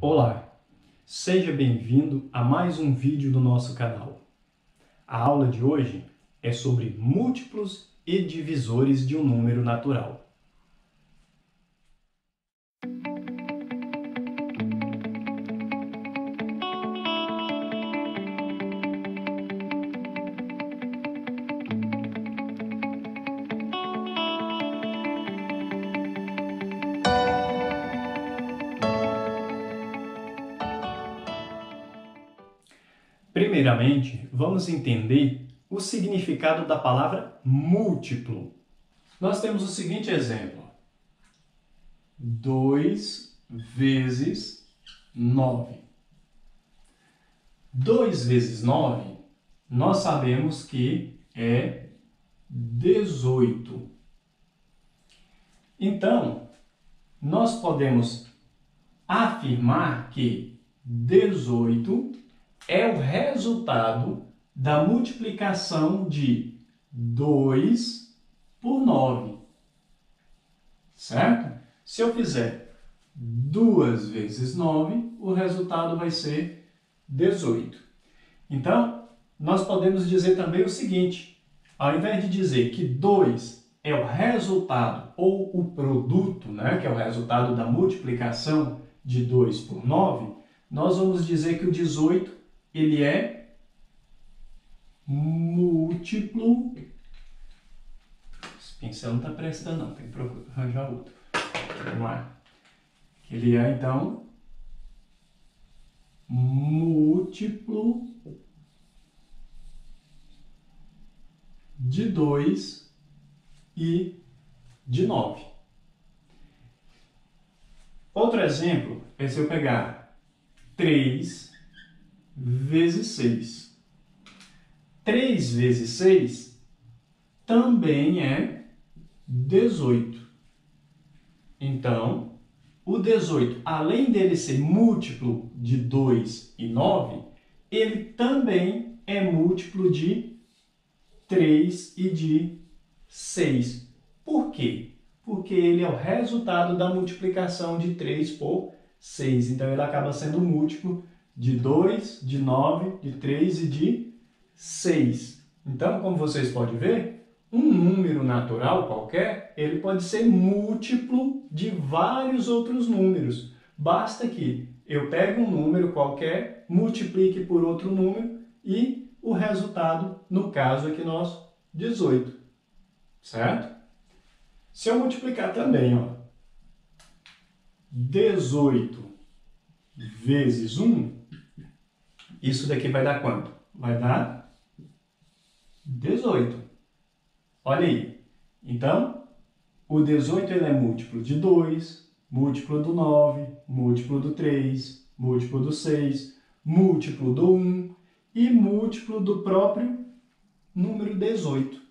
Olá, seja bem-vindo a mais um vídeo do nosso canal. A aula de hoje é sobre múltiplos e divisores de um número natural. Primeiramente, vamos entender o significado da palavra múltiplo. Nós temos o seguinte exemplo: 2 vezes 9. 2 vezes 9, nós sabemos que é 18. Então, nós podemos afirmar que 18 é o resultado da multiplicação de 2 por 9, certo? Se eu fizer 2 vezes 9, o resultado vai ser 18. Então, nós podemos dizer também o seguinte: ao invés de dizer que 2 é o resultado ou o produto, né, que é o resultado da multiplicação de 2 por 9, nós vamos dizer que o 18 ele é múltiplo. Esse pincel não está prestando não, tem que arranjar outro. Vamos lá. Ele é, então, múltiplo de 2 e de 9. Outro exemplo é se eu pegar 3 vezes 6. 3 vezes 6 também é 18. Então, o 18, além dele ser múltiplo de 2 e 9, ele também é múltiplo de 3 e de 6. Por quê? Porque ele é o resultado da multiplicação de 3 por 6. Então, ele acaba sendo múltiplo de 2, de 9, de 3 e de 6. Então, como vocês podem ver, um número natural qualquer, ele pode ser múltiplo de vários outros números. Basta que eu pegue um número qualquer, multiplique por outro número e o resultado, no caso aqui nosso, 18. Certo? Se eu multiplicar também, ó, 18 vezes 1, isso daqui vai dar quanto? Vai dar 18. Olha aí. Então, o 18 ele é múltiplo de 2, múltiplo do 9, múltiplo do 3, múltiplo do 6, múltiplo do 1 e múltiplo do próprio número 18.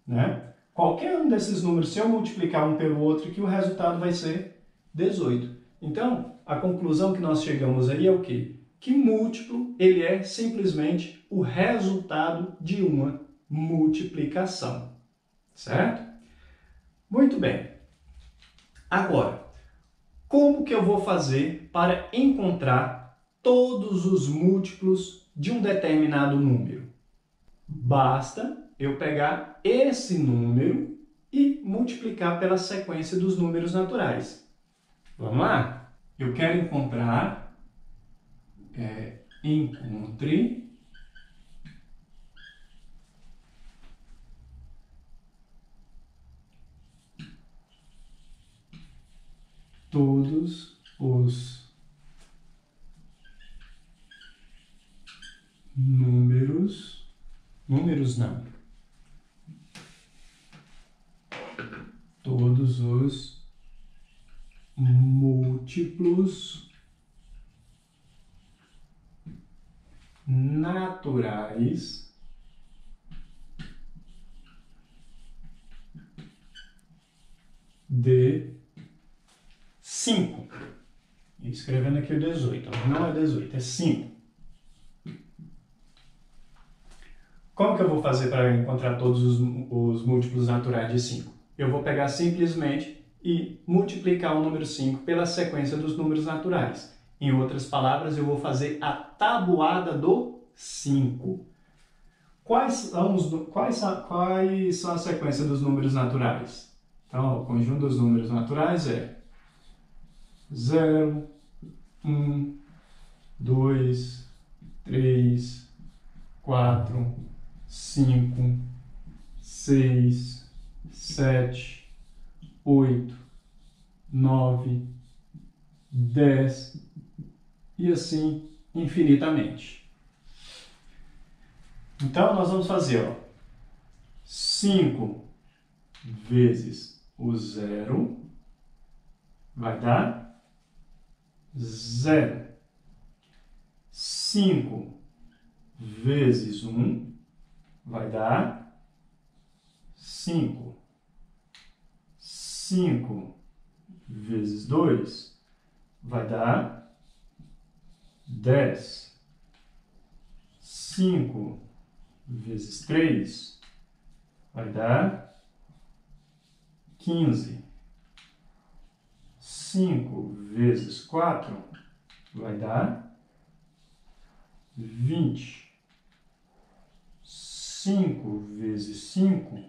Né? Qualquer um desses números, se eu multiplicar um pelo outro, que o resultado vai ser 18. Então, a conclusão que nós chegamos aí é o quê? Que múltiplo ele é simplesmente o resultado de uma multiplicação, certo? Muito bem. Agora, como que eu vou fazer para encontrar todos os múltiplos de um determinado número? Basta eu pegar esse número e multiplicar pela sequência dos números naturais. Vamos lá? Eu quero encontrar encontre todos os números não, todos os múltiplos naturais de 5. Escrevendo aqui o 18. Não é 18, é 5. Como que eu vou fazer para encontrar todos os múltiplos naturais de 5? Eu vou pegar simplesmente e multiplicar o número 5 pela sequência dos números naturais. Em outras palavras, eu vou fazer a tabuada do 5. Quais são a sequência dos números naturais? Então, o conjunto dos números naturais é 0, 1, 2, 3, 4, 5, 6, 7, 8, 9, 10 e assim infinitamente. Então, nós vamos fazer, ó, 5 vezes o 0 vai dar 0. 5 vezes 1 vai dar 5. 5 vezes 2 vai dar 10. 5 vezes 3 vai dar 15. 5 vezes 4 vai dar 20. 5 vezes 5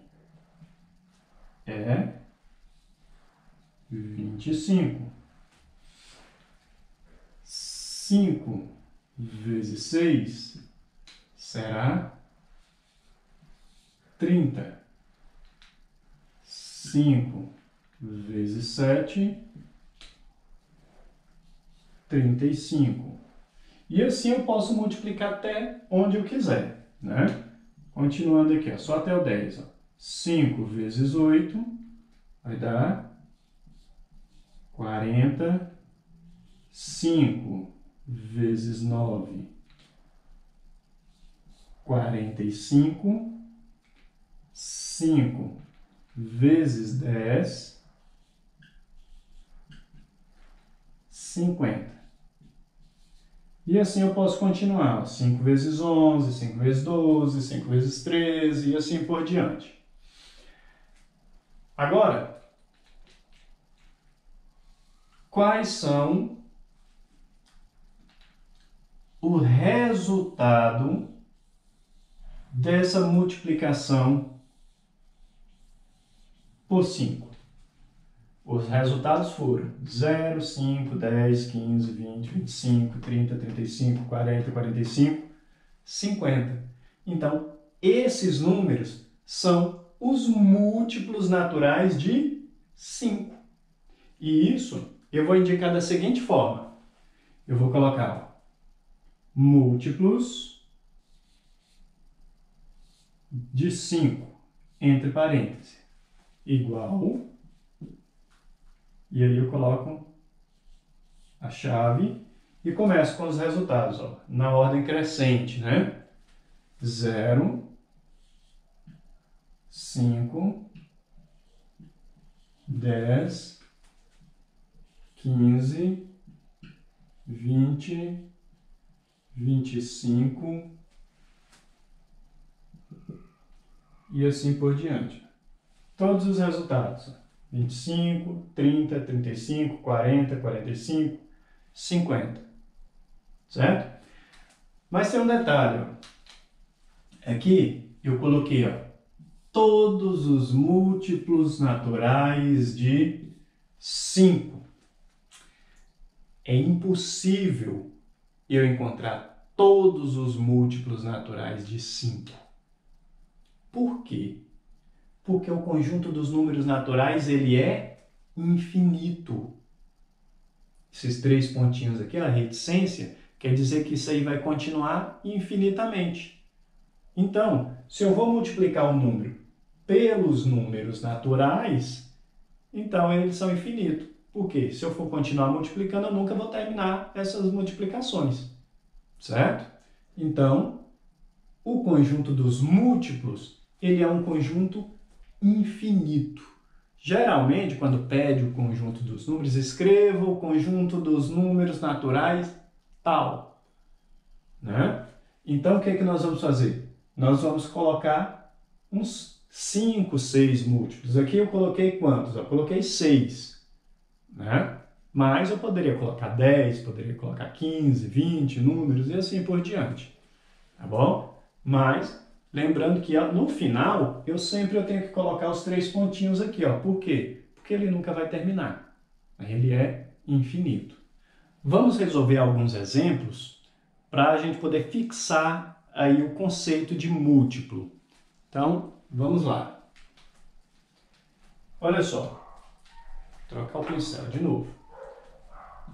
é 25. 5 vezes 6 será 30. 5 vezes 7, 35. E assim eu posso multiplicar até onde eu quiser, né? Continuando aqui, ó, só até o 10. Ó. 5 vezes 8 vai dar 40. 5 vezes 9, 45. 5 vezes 10, 50. E assim eu posso continuar. 5 vezes 11, 5 vezes 12, 5 vezes 13 e assim por diante. Agora, quais são o resultado dessa multiplicação por 5? Os resultados foram 0, 5, 10, 15, 20, 25, 30, 35, 40, 45, 50. Então, esses números são os múltiplos naturais de 5. E isso eu vou indicar da seguinte forma. Eu vou colocar, ó, múltiplos de 5, entre parênteses, igual, e aí eu coloco a chave e começo com os resultados, ó, na ordem crescente, né? 0, 5, 10, 15, 20, 25 e assim por diante. Todos os resultados. 25, 30, 35, 40, 45, 50. Certo? Mas tem um detalhe. Ó. Aqui eu coloquei, ó, todos os múltiplos naturais de 5. É impossível eu encontrar todos os múltiplos naturais de 5. Por quê? Porque o conjunto dos números naturais ele é infinito. Esses 3 pontinhos aqui, a reticência, quer dizer que isso aí vai continuar infinitamente. Então, se eu vou multiplicar um número pelos números naturais, então eles são infinitos. Por quê? Se eu for continuar multiplicando, eu nunca vou terminar essas multiplicações. Certo? Então, o conjunto dos múltiplos, ele é um conjunto infinito. Geralmente, quando pede o conjunto dos números, escreva o conjunto dos números naturais tal. Né? Então, o que é que nós vamos fazer? Nós vamos colocar uns 5, 6 múltiplos. Aqui eu coloquei quantos? Eu coloquei 6. Né? Mas eu poderia colocar 10, poderia colocar 15, 20 números e assim por diante. Tá bom? Mas, lembrando que no final, eu tenho que colocar os 3 pontinhos aqui, ó. Por quê? Porque ele nunca vai terminar. Ele é infinito. Vamos resolver alguns exemplos para a gente poder fixar aí o conceito de múltiplo. Então, vamos lá. Olha só. Trocar o pincel de novo.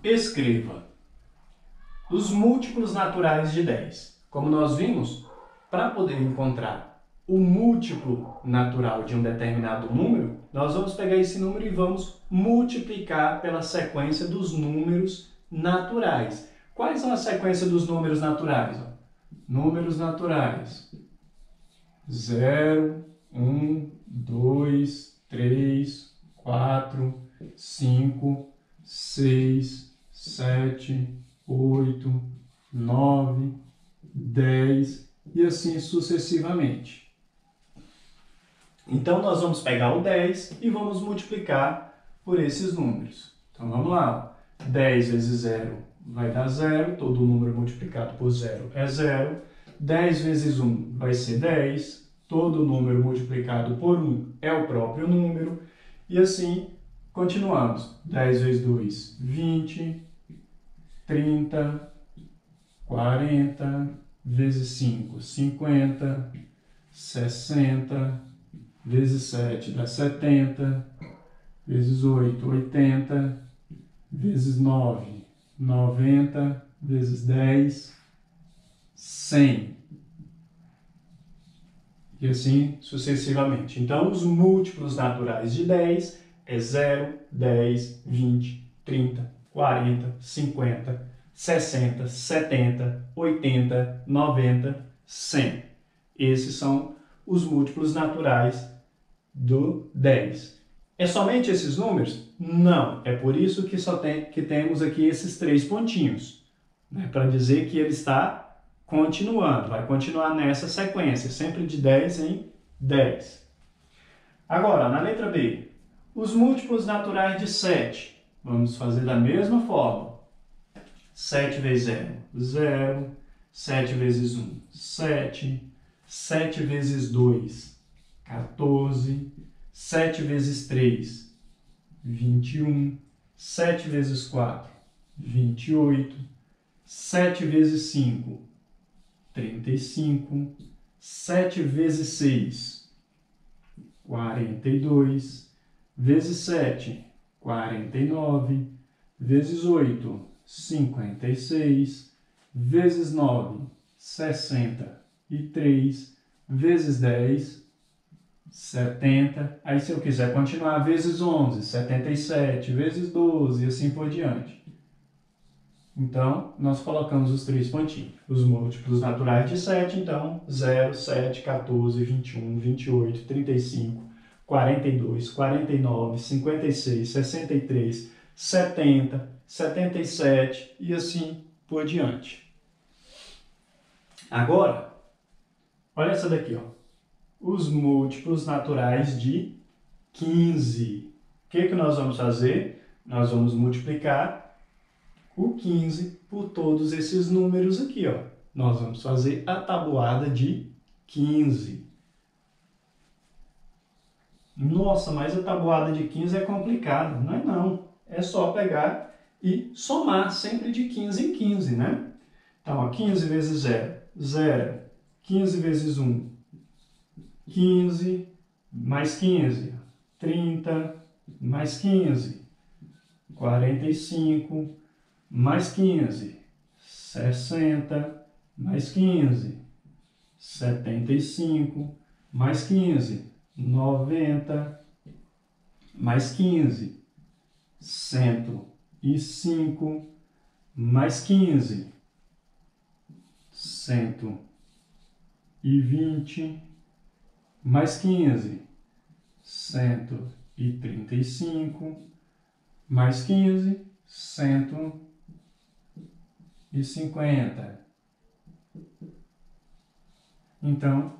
Escreva os múltiplos naturais de 10. Como nós vimos, para poder encontrar o múltiplo natural de um determinado número, nós vamos pegar esse número e vamos multiplicar pela sequência dos números naturais. Quais são a sequência dos números naturais? Números naturais. 0, 1, 2, 3, 4, 5, 6, 7, 8, 9, 10 e assim sucessivamente. Então, nós vamos pegar o 10 e vamos multiplicar por esses números. Então, vamos lá. 10 vezes 0 vai dar 0, todo número multiplicado por 0 é 0. 10 vezes 1 vai ser 10, todo número multiplicado por 1 é o próprio número. E assim, continuamos. 10 vezes 2, 20, 30, 40, vezes 5, 50, 60, vezes 7 dá 70, vezes 8, 80, vezes 9, 90, vezes 10, 100. E assim sucessivamente. Então, os múltiplos naturais de 10 é 0, 10, 20, 30, 40, 50, 60, 70, 80, 90, 100. Esses são os múltiplos naturais do 10. É somente esses números? Não. É por isso que temos aqui esses 3 pontinhos, né? Para dizer que ele está continuando, vai continuar nessa sequência, sempre de 10 em 10. Agora, na letra B, os múltiplos naturais de 7. Vamos fazer da mesma forma. 7 vezes 0, 0. 7 vezes 1, 7. 7 vezes 2, 14. 7 vezes 3, 21. 7 vezes 4, 28. 7 vezes 5, 35. 7 vezes 6, 42. Vezes 7, 49. Vezes 8, 56. Vezes 9, 63. Vezes 10, 70. Aí, se eu quiser continuar, vezes 11, 77. Vezes 12 e assim por diante. Então, nós colocamos os 3 pontinhos. Os múltiplos naturais de 7, então, 0, 7, 14, 21, 28, 35, 42, 49, 56, 63, 70, 77 e assim por diante. Agora, olha essa daqui, ó. Os múltiplos naturais de 15. O que nós vamos fazer? Nós vamos multiplicar o 15 por todos esses números aqui, ó. Nós vamos fazer a tabuada de 15. Nossa, mas a tabuada de 15 é complicada. Não é não. É só pegar e somar sempre de 15 em 15, né? Então, ó, 15 vezes 0, 0. 15 vezes 1, 15. Mais 15, 30. Mais 15, 45. Mais 15, 60, mais 15, 75, mais 15, 90, mais 15, 105, mais 15, 120, mais 15, 135, mais 15, 150. Então,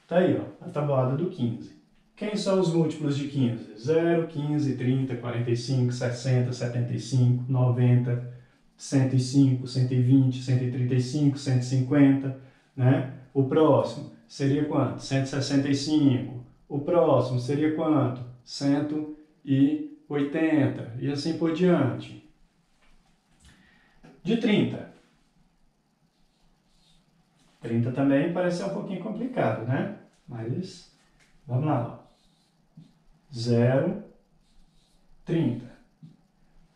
tá aí, ó, a tabuada do 15. Quem são os múltiplos de 15? 0, 15, 30, 45, 60, 75, 90, 105, 120, 135, 150, né? O próximo seria quanto? 165. O próximo seria quanto? 180. E assim por diante. De 30. 30 também parece ser um pouquinho complicado, né? Mas vamos lá. 0, 30.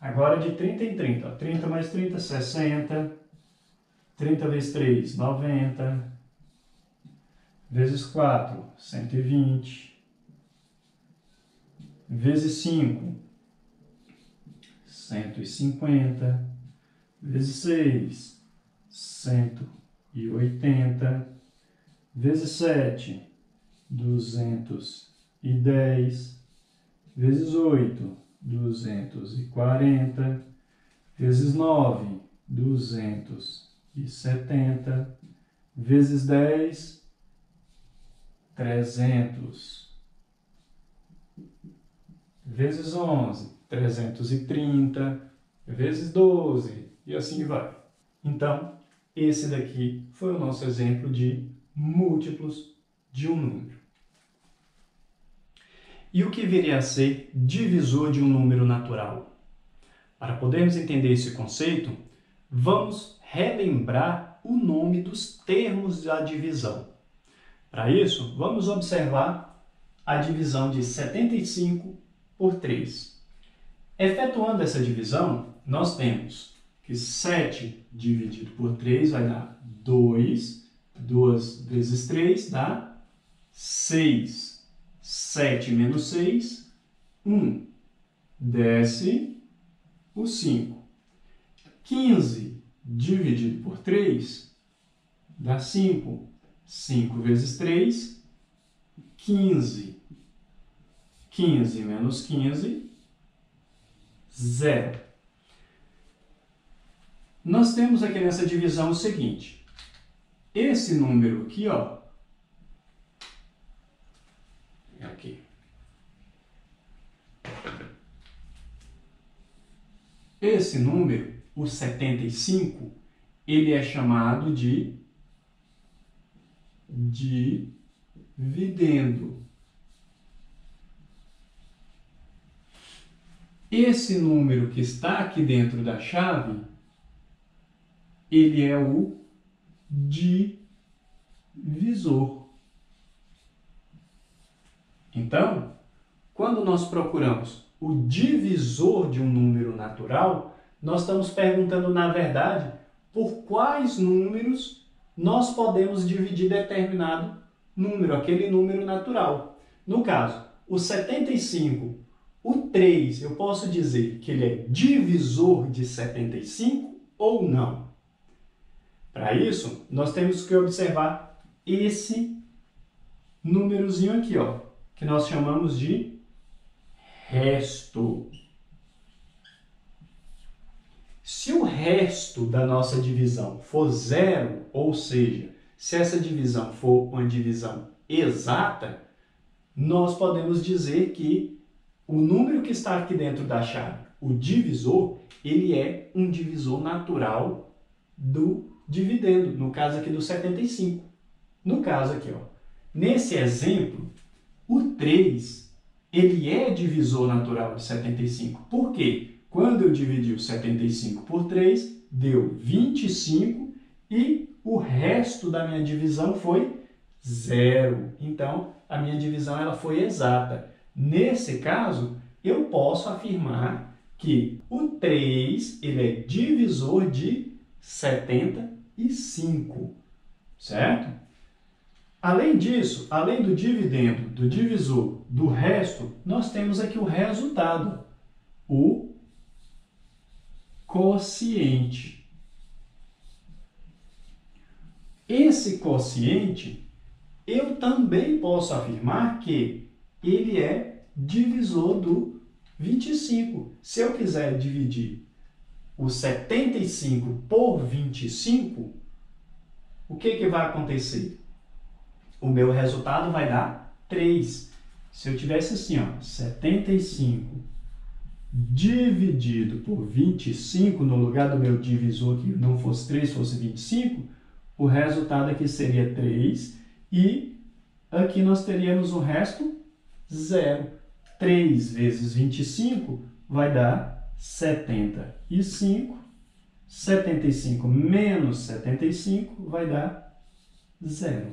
Agora de 30 em 30. 30 mais 30, 60. 30 vezes 3, 90. Vezes 4, 120. Vezes 5, 150. Vezes 6, 180. Vezes 7, 210. Vezes 8, 240. Vezes 9, 270. Vezes 10, 300. Vezes 11, 330. Vezes 12, e assim vai. Então, esse daqui foi o nosso exemplo de múltiplos de um número. E o que viria a ser divisor de um número natural? Para podermos entender esse conceito, vamos relembrar o nome dos termos da divisão. Para isso, vamos observar a divisão de 75 por 3. Efetuando essa divisão, nós temos que 7 dividido por 3 vai dar 2. 2 vezes 3 dá 6. 7 menos 6, 1. Desce o 5. 15 dividido por 3 dá 5. 5 vezes 3, 15. 15 menos 15, 0. Nós temos aqui nessa divisão o seguinte. Esse número aqui, ó. Aqui. Esse número, o 75, ele é chamado de dividendo. Esse número que está aqui dentro da chave, ele é o divisor. Então, quando nós procuramos o divisor de um número natural, nós estamos perguntando, na verdade, por quais números nós podemos dividir determinado número, aquele número natural. No caso, o 75, o 3, eu posso dizer que ele é divisor de 75 ou não? Para isso, nós temos que observar esse númerozinho aqui, ó, que nós chamamos de resto. Se o resto da nossa divisão for 0, ou seja, se essa divisão for uma divisão exata, nós podemos dizer que o número que está aqui dentro da chave, o divisor, ele é um divisor natural do dividendo, no caso aqui do 75. No caso aqui, ó, nesse exemplo, o 3, ele é divisor natural de 75. Por quê? Quando eu dividi o 75 por 3, deu 25 e o resto da minha divisão foi 0. Então, a minha divisão ela foi exata. Nesse caso, eu posso afirmar que o 3 ele é divisor de 75, certo? Além disso, além do dividendo, do divisor, do resto, nós temos aqui o resultado, o quociente. Esse quociente, eu também posso afirmar que ele é divisor do 25. Se eu quiser dividir o 75 por 25, o que vai acontecer? O meu resultado vai dar 3. Se eu tivesse assim, ó, 75 dividido por 25, no lugar do meu divisor que não fosse 3, fosse 25, o resultado aqui seria 3 e aqui nós teríamos o resto 0. 3 vezes 25 vai dar 75. 75 menos 75 vai dar 0.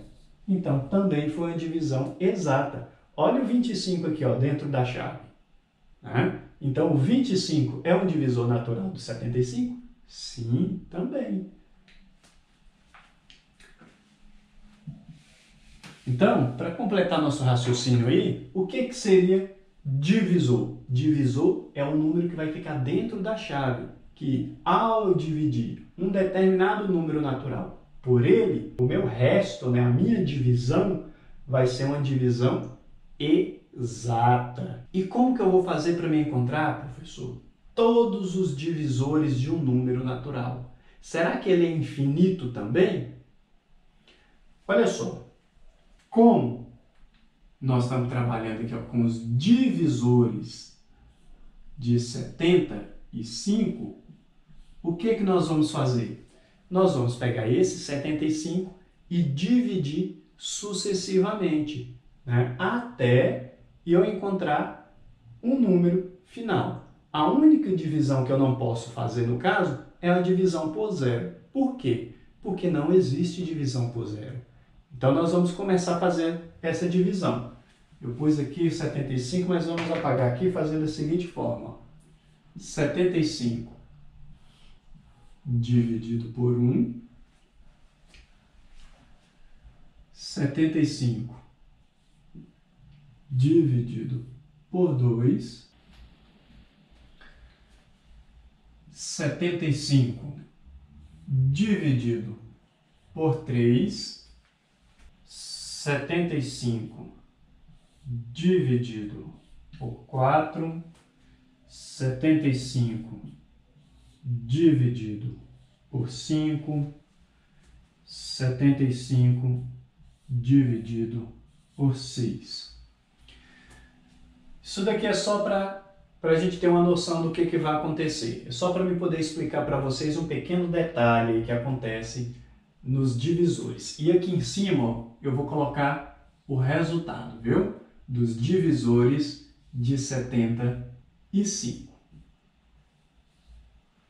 Então, também foi uma divisão exata. Olha o 25 aqui, ó, dentro da chave. Né? Então, o 25 é um divisor natural do 75? Sim, também. Então, para completar nosso raciocínio aí, o que seria divisor? Divisor é o número que vai ficar dentro da chave, que ao dividir um determinado número natural por ele, o meu resto, né, a minha divisão, vai ser uma divisão exata. E como que eu vou fazer para me encontrar, professor? Todos os divisores de um número natural. Será que ele é infinito também? Olha só, como nós estamos trabalhando aqui, ó, com os divisores de 75, o que nós vamos fazer? Nós vamos pegar esse 75 e dividir sucessivamente, né, até eu encontrar um número final. A única divisão que eu não posso fazer no caso é a divisão por zero. Por quê? Porque não existe divisão por zero. Então nós vamos começar a fazer essa divisão. Eu pus aqui 75, mas vamos apagar aqui fazendo da seguinte forma. 75 dividido por 1. 75 dividido por 2. 75 dividido por 3. 75 dividido por 4. 75 dividido por 5. 75 dividido por 6. Isso daqui é só para a gente ter uma noção do que vai acontecer. É só para eu poder explicar para vocês um pequeno detalhe que acontece nos divisores. E aqui em cima, ó, eu vou colocar o resultado, viu? Dos divisores de 75.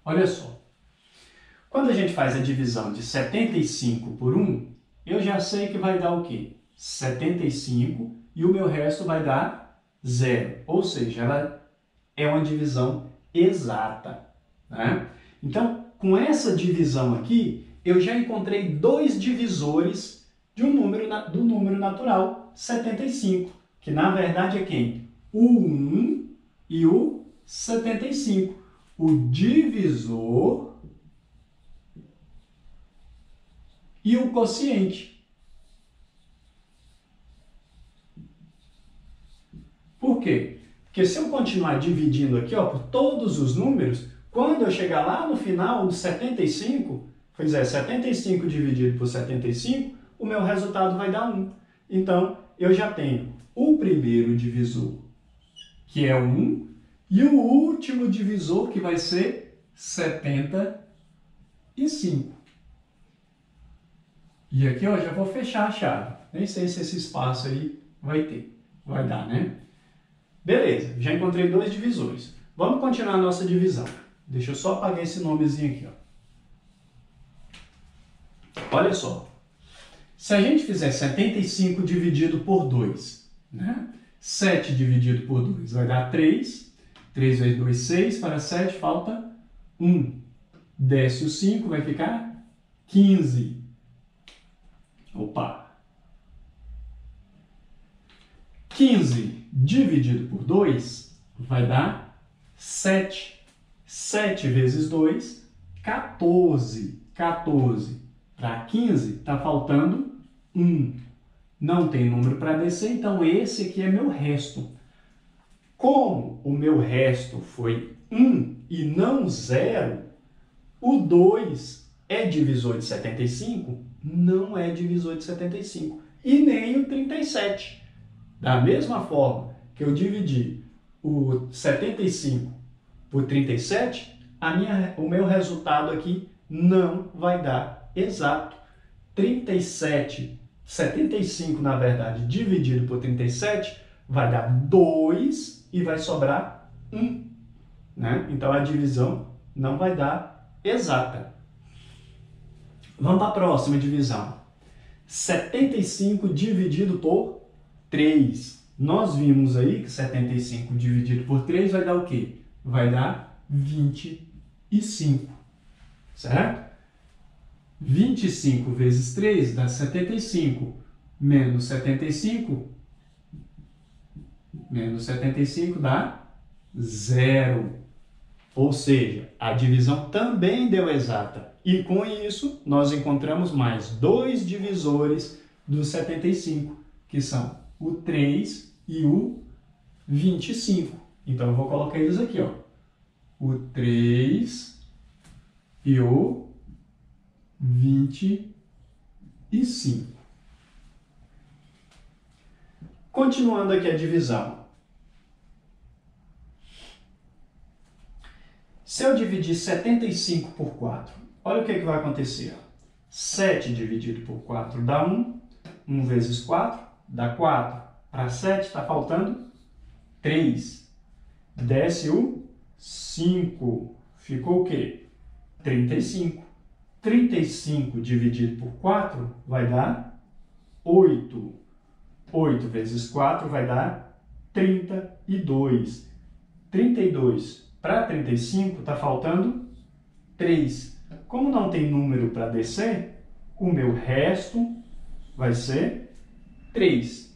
Olha só. Quando a gente faz a divisão de 75 por 1, eu já sei que vai dar o quê? 75 e o meu resto vai dar 0. Ou seja, ela é uma divisão exata, né? Então, com essa divisão aqui, eu já encontrei dois divisores de do número natural 75, que na verdade é quem? O 1 e o 75. O divisor e o quociente. Por quê? Porque se eu continuar dividindo aqui, ó, por todos os números, quando eu chegar lá no final do 75, pois é, 75 dividido por 75, o meu resultado vai dar 1. Então, eu já tenho o primeiro divisor, que é 1, e o último divisor, que vai ser 75. E aqui, ó, já vou fechar a chave. Nem sei se esse espaço aí vai dar, né? Beleza, já encontrei dois divisores. Vamos continuar a nossa divisão. Deixa eu só apagar esse nomezinho aqui, ó. Olha só. Se a gente fizer 75 dividido por 2, né? 7 dividido por 2 vai dar 3. 3 vezes 2, 6. Para 7 falta 1. Desce o 5, vai ficar 15. Opa! 15 dividido por 2 vai dar 7. 7 vezes 2, 14. 14 para 15 está faltando 1. Não tem número para descer, então esse aqui é meu resto. Como o meu resto foi 1 e não 0, o 2 é divisor de 75? Não é divisor de 75. E nem o 37. Da mesma forma que eu dividi o 75 por 37, o meu resultado aqui não vai dar exato. 75, na verdade, dividido por 37, vai dar 2 e vai sobrar 1. Né? Então, a divisão não vai dar exata. Vamos para a próxima divisão. 75 dividido por 3. Nós vimos aí que 75 dividido por 3 vai dar o quê? Vai dar 25. Certo? 25 vezes 3 dá 75. Menos 75 dá 0. Ou seja, a divisão também deu exata. E com isso, nós encontramos mais 2 divisores do 75, que são o 3 e o 25. Então, eu vou colocar eles aqui, ó. O 3 e o 25. Continuando aqui a divisão. Se eu dividir 75 por 4, olha o que vai acontecer. 7 dividido por 4 dá 1. 1 vezes 4 dá 4. Para 7 está faltando 3. Desce o 5. Ficou o quê? 35. 35 dividido por 4 vai dar 8. 8 vezes 4 vai dar 32. 32 para 35 está faltando 3. Como não tem número para descer, o meu resto vai ser 3.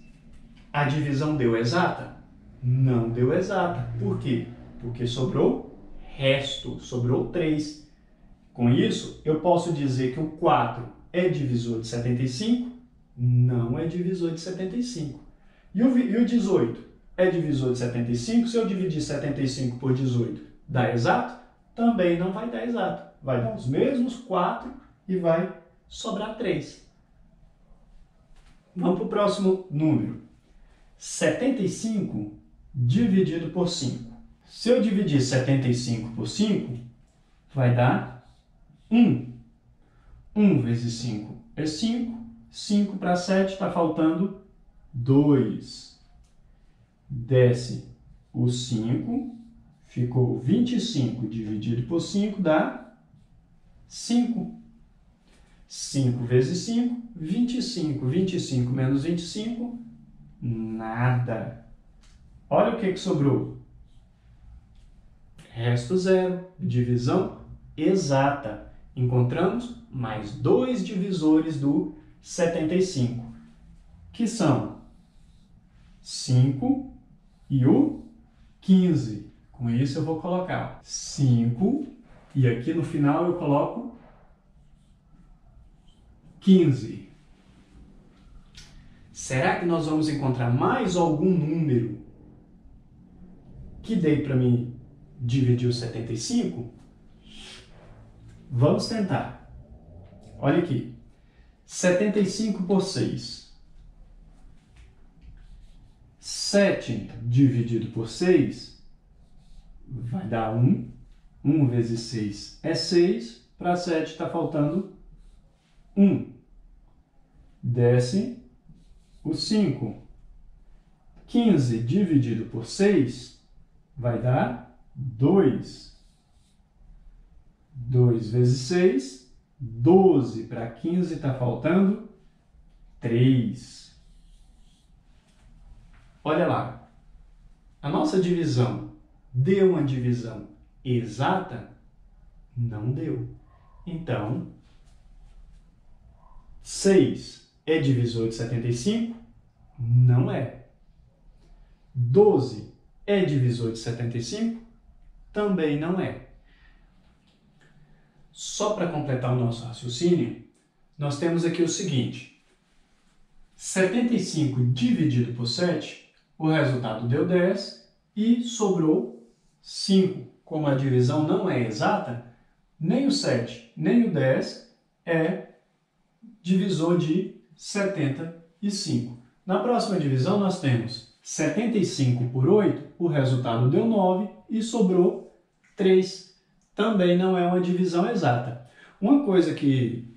A divisão deu exata? Não deu exata. Por quê? Porque sobrou resto, sobrou 3. Com isso, eu posso dizer que o 4 é divisor de 75? Não é divisor de 75. E o 18 é divisor de 75? Se eu dividir 75 por 18, dá exato? Também não vai dar exato. Vai dar os mesmos 4 e vai sobrar 3. Vamos para o próximo número. 75 dividido por 5. Se eu dividir 75 por 5, vai dar 1. 1 vezes 5 é 5. 5 para 7 está faltando 2. Desce o 5. Ficou 25 dividido por 5 dá 5. 5 vezes 5, 25. 25 menos 25, nada. Olha o que sobrou. Resto 0. Divisão exata. Encontramos mais 2 divisores do 75, que são 5 e o 15. Com isso eu vou colocar 5 e aqui no final eu coloco 15. Será que nós vamos encontrar mais algum número que dê para mim dividir o 75? Vamos tentar. Olha aqui. 75 por 6. 7 dividido por 6 vai dar 1. 1 vezes 6 é 6. Para 7 está faltando 1. Desce o 5. 15 dividido por 6 vai dar 2. 2 vezes 6, 12. Para 15 está faltando 3. Olha lá. A nossa divisão deu uma divisão exata? Não deu. Então, 6 é divisor de 75? Não é. 12 é divisor de 75? Também não é. Só para completar o nosso raciocínio, nós temos aqui o seguinte. 75 dividido por 7, o resultado deu 10 e sobrou 5. Como a divisão não é exata, nem o 7 nem o 10 é divisor de 75. Na próxima divisão nós temos 75 por 8, o resultado deu 9 e sobrou 3. Também não é uma divisão exata. Uma coisa que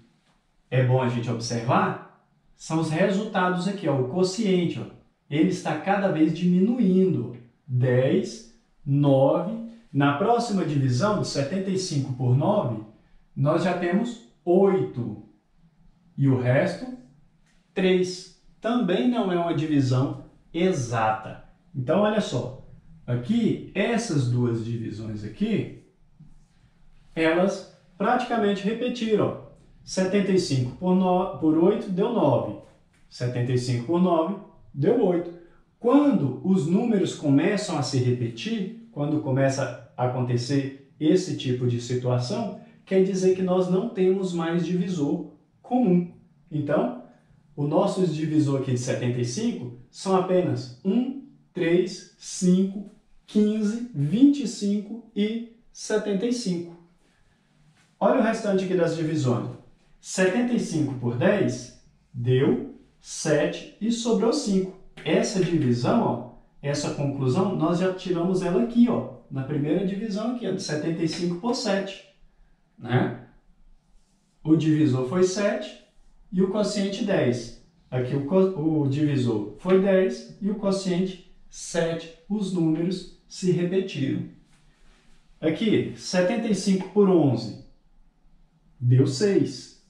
é bom a gente observar são os resultados aqui, ó, o quociente. Ó. Ele está cada vez diminuindo. 10, 9. Na próxima divisão, de 75 por 9, nós já temos 8. E o resto, 3. Também não é uma divisão exata. Então, olha só. Aqui, essas duas divisões aqui, elas praticamente repetiram. Ó. 75 por 8 deu 9. 75 por 9 deu 8. Quando os números começam a se repetir, quando começa a acontecer esse tipo de situação, quer dizer que nós não temos mais divisor comum. Então, o nosso divisor aqui de 75 são apenas 1, 3, 5, 15, 25 e 75. Olha o restante aqui das divisões. 75 por 10 deu 7 e sobrou 5. Essa divisão, ó, essa conclusão, nós já tiramos ela aqui, ó, na primeira divisão aqui, ó, de 75 por 7. Né? O divisor foi 7 e o quociente 10. Aqui o divisor foi 10 e o quociente 7. Os números se repetiram. Aqui, 75 por 11 deu 6.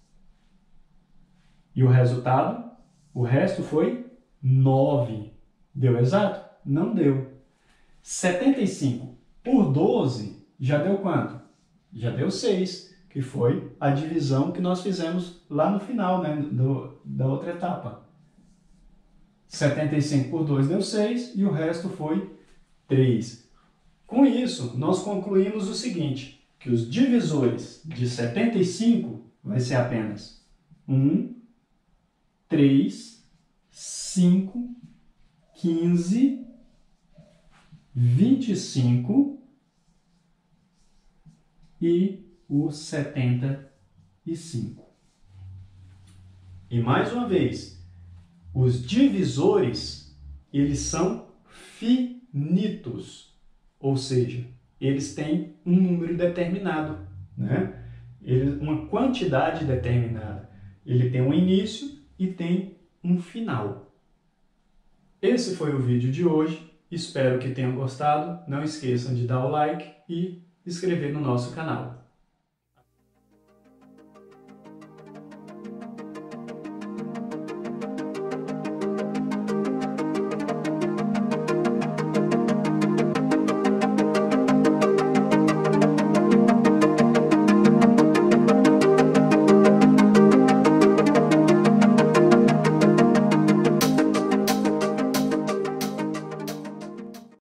E o resultado, o resto foi 9. Deu exato? Não deu. 75 por 12 já deu quanto? Já deu 6, que foi a divisão que nós fizemos lá no final, né, da outra etapa. 75 por 2 deu 6 e o resto foi 3. Com isso, nós concluímos o seguinte, que os divisores de 75 vai ser apenas 1, 3, 5, 15, 25 e o 75. E mais uma vez, os divisores, eles são finitos, ou seja, eles têm um número determinado, né? Uma quantidade determinada. Ele tem um início e tem um final. Esse foi o vídeo de hoje. Espero que tenham gostado. Não esqueçam de dar o like e inscrever no nosso canal.